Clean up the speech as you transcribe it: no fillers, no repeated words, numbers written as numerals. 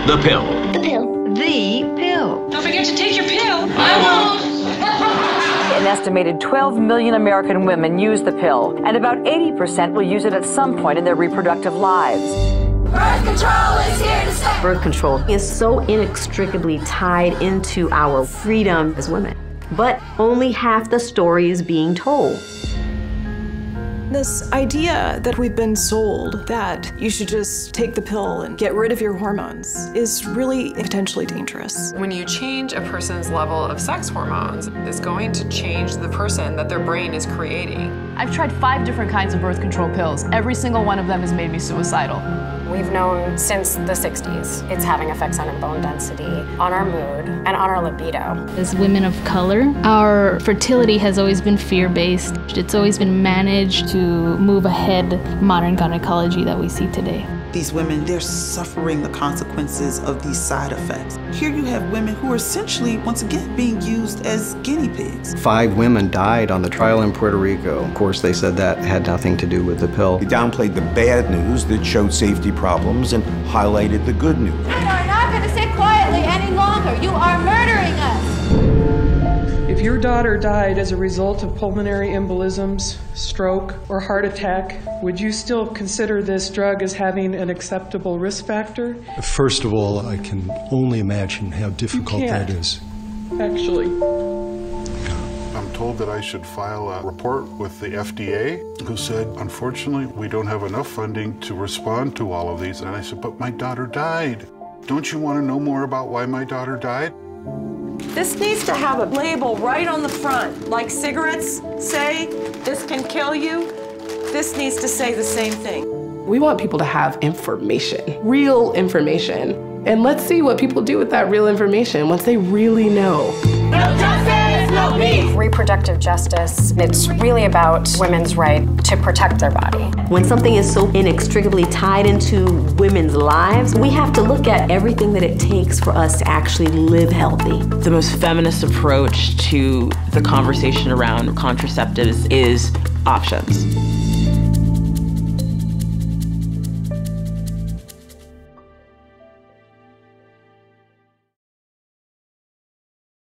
The pill. The pill. The pill. Don't forget to take your pill. I won't. An estimated 12 million American women use the pill, and about 80% will use it at some point in their reproductive lives. Birth control is here to stay. Birth control is so inextricably tied into our freedom as women, but only half the story is being told. This idea that we've been sold that you should just take the pill and get rid of your hormones is really potentially dangerous. When you change a person's level of sex hormones, it's going to change the person that their brain is creating. I've tried 5 different kinds of birth control pills. Every single one of them has made me suicidal. We've known since the 60s it's having effects on our bone density, on our mood, and on our libido. As women of color, our fertility has always been fear-based. It's always been managed to move ahead modern gynecology that we see today. These women, they're suffering the consequences of these side effects. Here you have women who are essentially, once again, being used as guinea pigs. 5 women died on the trial in Puerto Rico. Of course, they said that had nothing to do with the pill. He downplayed the bad news that showed safety problems and highlighted the good news. You are not going to sit quietly any longer. You are murdering us. If your daughter died as a result of pulmonary embolisms, stroke, or heart attack, would you still consider this drug as having an acceptable risk factor? First of all, I can only imagine how difficult that is. Actually. I'm told that I should file a report with the FDA, who said, unfortunately, we don't have enough funding to respond to all of these. And I said, but my daughter died. Don't you want to know more about why my daughter died? This needs to have a label right on the front. Like cigarettes say, this can kill you. This needs to say the same thing. We want people to have information, real information. And let's see what people do with that real information once they really know. No justice, no peace. Reproductive justice, it's really about women's right to protect their body. When something is so inextricably tied into women's lives, we have to look at everything that it takes for us to actually live healthy. The most feminist approach to the conversation around contraceptives is options.